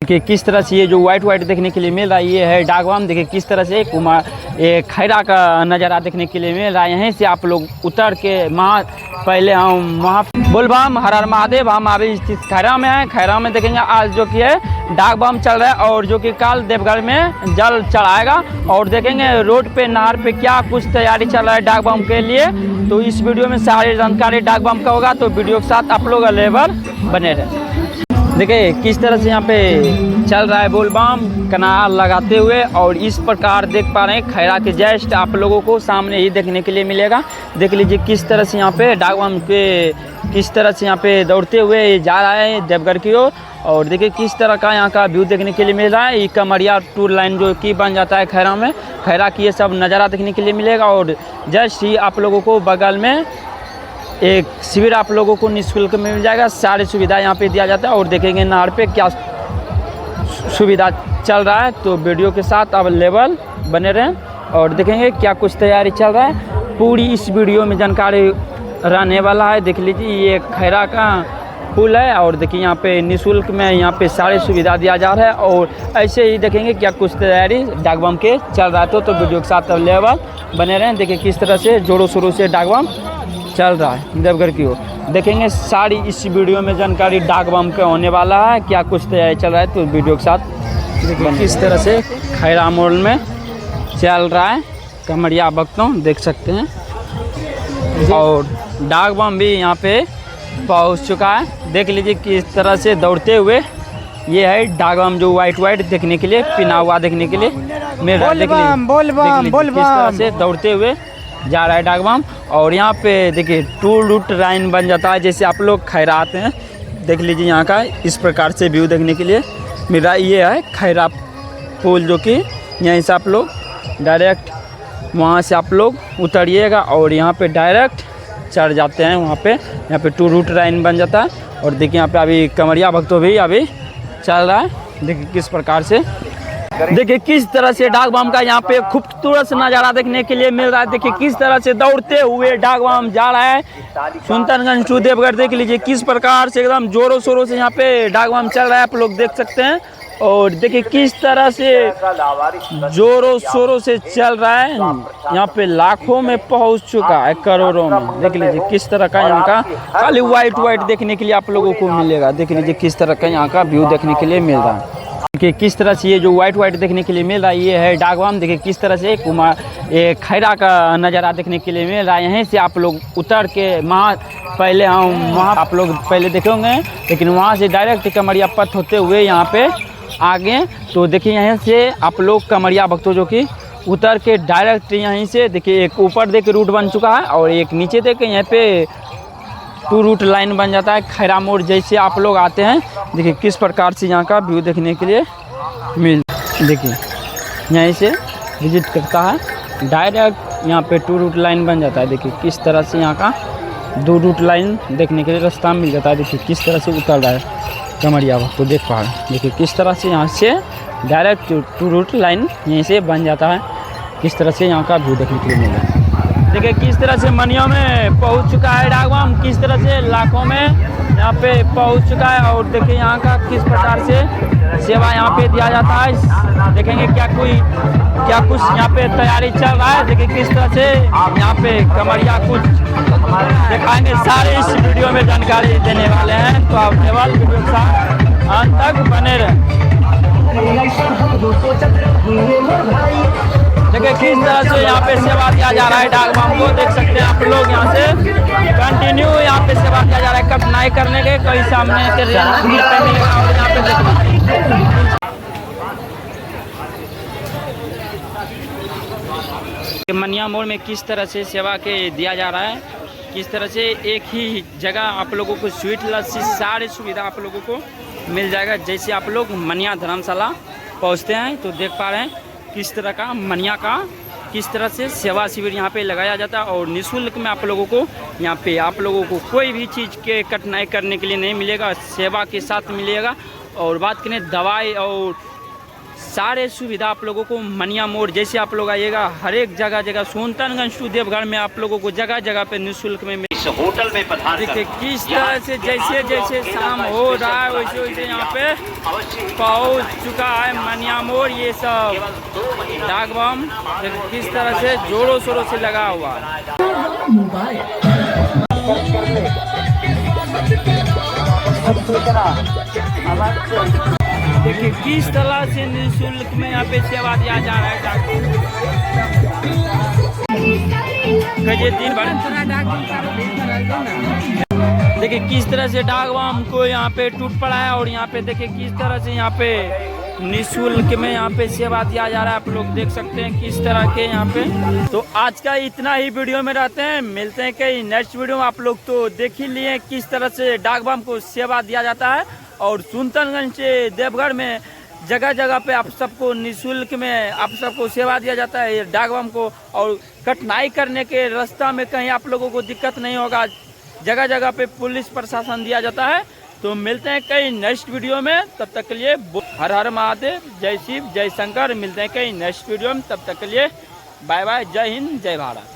देखिए किस तरह से ये जो वाइट देखने के लिए मिल रहा है ये है डाकबम। देखिए किस तरह से ये खैरा का नज़ारा देखने के लिए मिल रहा है। यहीं से आप लोग उतर के पहले हम वहाँ बोलबम हर हर महादेव हम अभी स्थित खैरा में हैं। खैरा में देखेंगे आज जो कि है डाकबम चल रहा है और जो कि कल देवघर में जल चढ़ाएगा और देखेंगे रोड पे नहर पे क्या कुछ तैयारी चल रहा है डाकबम के लिए। तो इस वीडियो में सारी जानकारी डाकबम का होगा, तो वीडियो के साथ आप लोग अवेलेबल बने रहे। देखिए किस तरह से यहाँ पे चल रहा है बोलबम कनाल लगाते हुए और इस प्रकार देख पा रहे हैं खैरा के जस्ट आप लोगों को सामने ही देखने के लिए मिलेगा। देख लीजिए किस तरह से यहाँ पे डाकबम के किस तरह से यहाँ पे दौड़ते हुए जा रहा है देवघर की ओर। और देखिए किस तरह का यहाँ का व्यू देखने के लिए मिल रहा है। ये कमरिया टूर लाइन जो कि बन जाता है खैरा में, खैरा की ये सब नज़ारा देखने के लिए मिलेगा। और जस्ट ही आप लोगों को बगल में एक शिविर आप लोगों को निःशुल्क में मिल जाएगा। सारी सुविधा यहाँ पे दिया जाता है और देखेंगे नहर पे क्या सुविधा चल रहा है। तो वीडियो के साथ अवेलेबल बने रहें और देखेंगे क्या कुछ तैयारी चल रहा है। पूरी इस वीडियो में जानकारी रहने वाला है। देख लीजिए ये खैरा का पुल है और देखिए यहाँ पे निःशुल्क में यहाँ पे सारी सुविधा दिया जा रहा है। और ऐसे ही देखेंगे क्या कुछ तैयारी डाकबम के चल रहा है। तो वीडियो के साथ अवेलेबल बने रहें। देखिए किस तरह से जोरों शोरों से डाकबम चल रहा है देवघर की ओर। देखेंगे सारी इस वीडियो में जानकारी डाकबम का होने वाला है, क्या कुछ तैयारी चल रहा है। तो वीडियो के साथ देखिए किस तरह से खैरा मोड़ में चल रहा है कमरिया भक्तों देख सकते हैं। और डाकबम भी यहाँ पे पहुँच चुका है। देख लीजिए किस तरह से दौड़ते हुए ये है डाकबम जो वाइट देखने के लिए पिना हुआ देखने के लिए मेरा किस तरह से दौड़ते हुए जा रहा है डाकबम। और यहाँ पे देखिए टूर रूट लाइन बन जाता है जैसे आप लोग खैरा आते हैं। देख लीजिए यहाँ का इस प्रकार से व्यू देखने के लिए मिल रहा है। ये है खैरा पुल जो कि यहीं से आप लोग डायरेक्ट वहाँ से आप लोग उतरिएगा और यहाँ पे डायरेक्ट चढ़ जाते हैं वहाँ पे। यहाँ पे टूर रूट लाइन बन जाता है। और देखिए यहाँ पे अभी कमरिया भक्तों भी अभी चल रहा है। देखिए किस प्रकार से देखिए किस तरह से डाकबम का यहाँ पे खूबसूरत नज़ारा देखने के लिए मिल रहा है। देखिए किस तरह से दौड़ते हुए डाकबम जा रहा है सुल्तानगंज टू देवघर। देख लीजिए किस प्रकार से एकदम जोरों शोरों से यहाँ पे डाकबम चल रहा है, आप लोग देख सकते हैं। और देखिए किस तरह से जोरों शोरों से चल रहा है। यहाँ पे लाखों में पहुँच चुका है, करोड़ों में। देख लीजिए किस तरह का यहाँ का खाली वाइट देखने के लिए आप लोगों को मिलेगा। देख लीजिए किस तरह का यहाँ का व्यू देखने के लिए मिल रहा है। देखिए किस तरह से ये जो वाइट देखने के लिए मिल रहा है ये है डाकबम। देखिए किस तरह से ये खैरा का नज़ारा देखने के लिए मिल रहा है। यहीं से आप लोग उतर के पहले हम वहाँ आप लोग पहले देखे होंगे, लेकिन वहाँ से डायरेक्ट कमरिया पथ होते हुए यहाँ पे आगे। तो देखिए यहीं से आप लोग कमरिया भक्तों जो कि उतर के डायरेक्ट यहीं से देखिए एक ऊपर देख रूट बन चुका है और एक नीचे देख यहाँ पे टू रूट लाइन बन जाता है खैरा मोड़ जैसे आप लोग आते हैं। देखिए किस प्रकार से यहाँ का व्यू देखने के लिए देखिए यहीं से विजिट करता है डायरेक्ट यहाँ पे टू रूट लाइन बन जाता है। देखिए किस तरह से यहाँ का 2 रूट लाइन देखने के लिए रास्ता मिल जाता है। देखिए किस तरह से उतर रहा है कमरिया तो देख पा रहे हैं। देखिए किस तरह से यहाँ से डायरेक्ट टू रूट लाइन यहीं से बन जाता है। किस तरह से यहाँ का व्यू देखने के लिए मिल रहा है। देखिए किस तरह से मनियों में पहुंच चुका है डाकबम, किस तरह से लाखों में यहाँ पे पहुंच चुका है। और देखिए यहाँ का किस प्रकार से सेवा यहाँ पे दिया जाता है। देखेंगे क्या कुछ यहाँ पे तैयारी चल रहा है। देखिए किस तरह से यहाँ पे कमरिया कुछ दिखाएंगे। सारे इस वीडियो में जानकारी देने वाले हैं, तो आप केवल वीडियो के साथ अंत तक बने रहें। देखिए किस तरह से यहाँ पे सेवा दिया जा रहा है डाकबम को देख सकते हैं आप लोग। यहाँ से कंटिन्यू यहाँ पे सेवा दिया जा रहा है कठिनाई करने के कई सामने के यहाँ पे मनिया मोड़ में किस तरह से सेवा के दिया जा रहा है। किस तरह से एक ही जगह आप लोगों को स्वीट लस्सी सारी सुविधा आप लोगों को मिल जाएगा। जैसे आप लोग मनिया धर्मशाला पहुँचते हैं तो देख पा रहे हैं किस तरह का मनिया का किस तरह से सेवा शिविर यहाँ पे लगाया जाता है। और निःशुल्क में आप लोगों को यहाँ पे आप लोगों को कोई भी चीज़ के कठिनाई करने के लिए नहीं मिलेगा, सेवा के साथ मिलेगा। और बात करें दवाई और सारे सुविधा आप लोगों को मनिया मोड़ जैसे आप लोग आइएगा हर एक जगह जगह सुल्तानगंज टू देवघर में आप लोगों को जगह जगह पे निःशुल्क में इस होटल में पधार देखिए किस तरह से जैसे जैसे शाम हो रहा है वैसे वैसे यहाँ पे पहुँच चुका है मनिया मोड़। ये सब डाक बम देखिए किस तरह से जोरों शोरों से लगा हुआ है। देखिए किस तरह से निःशुल्क में यहाँ पे सेवा दिया जा रहा है। दिन भर देखिए किस तरह से डाक बम को यहाँ पे टूट पड़ा है और यहाँ पे देखिए किस तरह से यहाँ पे निःशुल्क में यहाँ पे सेवा दिया जा रहा है। आप लोग देख सकते हैं किस तरह के यहाँ पे। तो आज का इतना ही वीडियो में रहते हैं, मिलते हैं कहीं नेक्स्ट वीडियो में। आप लोग तो देख ही लिए किस तरह से डाक बम को सेवा दिया जाता है और सुल्तानगंज से देवघर में जगह जगह पे आप सबको निःशुल्क में आप सबको सेवा दिया जाता है डाक बम को। और कठिनाई करने के रास्ता में कहीं आप लोगों को दिक्कत नहीं होगा, जगह जगह पे पुलिस प्रशासन दिया जाता है। तो मिलते हैं कहीं नेक्स्ट वीडियो में, तब तक के लिए हर हर महादेव, जय शिव जय शंकर। मिलते हैं कहीं नेक्स्ट वीडियो में, तब तक के लिए बाय बाय, जय हिंद जय भारत।